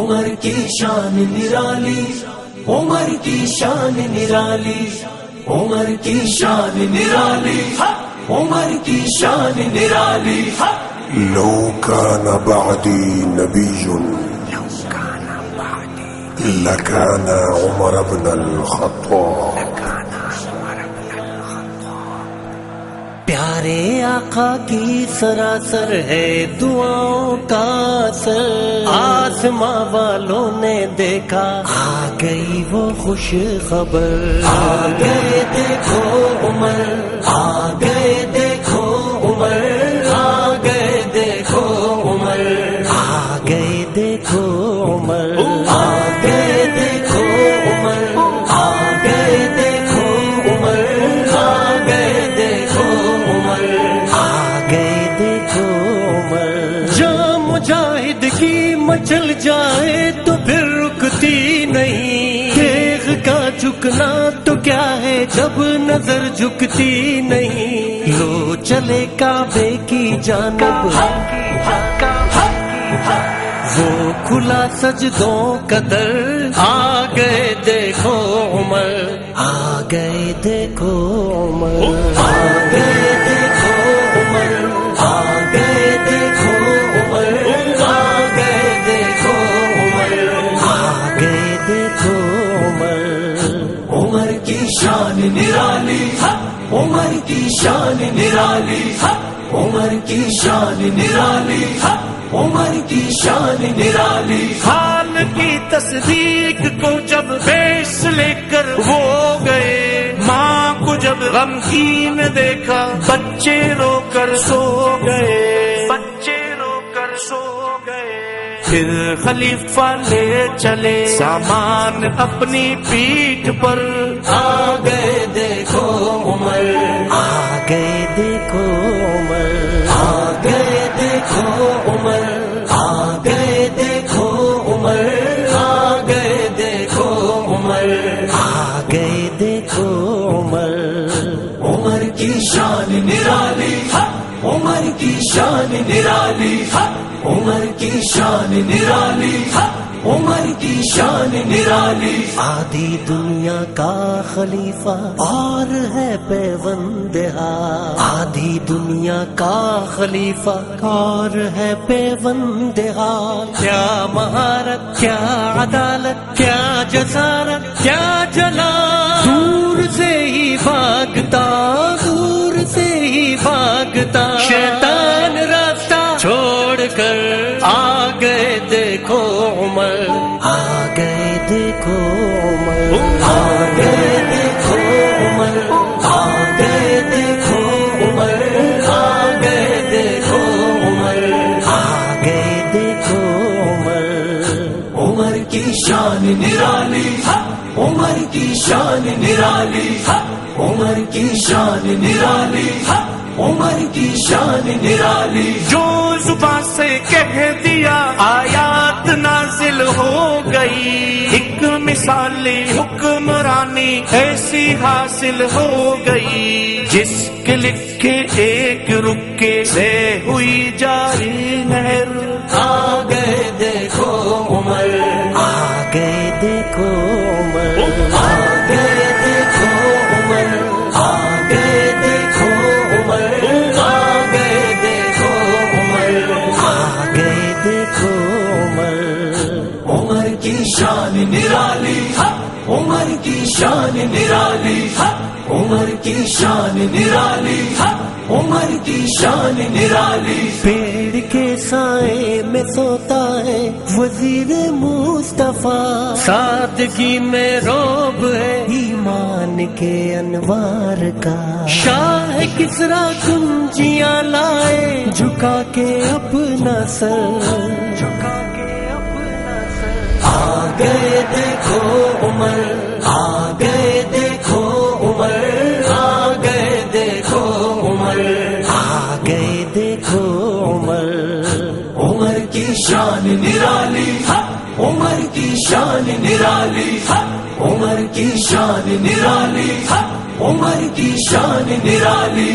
عمر کی شان نرالی، عمر کی شان نرالی، عمر کی شان نرالی، عمر کی شان نرالی. لو كان بعدي نبي لكان عمر بن الخطاب. پیارے آقا کی سراسر ہے دعاؤں کا اثر، آسماں والوں نے دیکھا آ گئی وہ خوش خبر. آ گئے دیکھو عمر، آ گئے دیکھو عمر، آ گئے دیکھو عمر، آ گئے دیکھو عمر، آ گئے دیکھو عمر، آ گئے دیکھو عمر، آ گئے دیکھو عمر، آ گئے دیکھو عمر. جہاں مجاہد کی مچل جائے تو پھر رکتی نہیں، دیکھ کا جھکنا تو کیا ہے جب نظر جھکتی نہیں. لو چلے کعبے کی جانب وہ کھلا سجدوں کا در، آ گئے دیکھو عمر، آ گئے دیکھو عمر، آ گئے دیکھو عمر، آ گئے دیکھو عمر، آ گئے دیکھو عمر، آ گئے دیکھو عمر. عمر کی شان نرالی، عمر کی شان نرالی، عمر کی شان نرالی، عمر کی شان نرالی. حال کی تصدیق کو جب پیش لے کر وہ گئے، ماں کو جب غمگین دیکھا بچے رو کر سو گئے، بچے رو کر سو گئے. پھر خلیفہ لے چلے سامان اپنی پیٹھ پر، آ گئے دیکھو عمر، آ گئے دیکھو عمر، آ گئے دیکھو عمر، آ گئے دیکھو عمر، آ گئے دیکھو عمر، آ گئے دیکھو عمر. عمر کی شان نرالی، عمر کی شان نرالی، عمر کی شان نرالی، عمر کی شان نرالی. آدھی دنیا کا خلیفہ اور ہے پیوندہار، آدھی دنیا کا خلیفہ اور ہے پیوندہار. کیا مہارت، کیا عدالت، کیا جسارت، کیا جلال. دور سے ہی بھاگتا، دور سے ہی بھاگتا شیطان راستہ چھوڑ کر آ گئے دیکھو عمر، آ گئے دیکھو عمر، آ گئے دیکھو عمر، آ گئے دیکھو عمر، آ گئے دیکھو عمر، آ گئے دیکھو عمر. عمر کی شان نرالی، عمر کی شان نرالی، عمر کی شان نرالی، عمر کی شان نرالی. جو زبان سے کہہ دیا آیات نازل ہو گئی، ایک مثالی حکمرانی ایسی حاصل ہو گئی، جس کے لکھے ایک رکے سے ہوئی جاری نہر. آ گئے دیکھو عمر، آ گئے دیکھو عمر، آ گئے دیکھو عمر، آ گئے دیکھو عمر، آ گئے دیکھو عمر، آ گئے دیکھو عمر. عمر کی شان نرالی، عمر کی شان نرالی، عمر کی شان نرالی، عمر کی شان نرالی. پیڑ کے سائے میں سوتا ہے وزیر مصطفیٰ، سادگی میں روب ہے ایمان کے انوار کا. شاہ کسریٰ کنجیاں لائے جھکا کے اپنا سر، جھکا کے اپنا سر. آ گئے دیکھو عمر، آ گئے دیکھو عمر، آ گئے دیکھو عمر، آ گئے دیکھو عمر. عمر کی شان نرالی، عمر کی شان نرالی، عمر کی شان نرالی، عمر کی شان نرالی.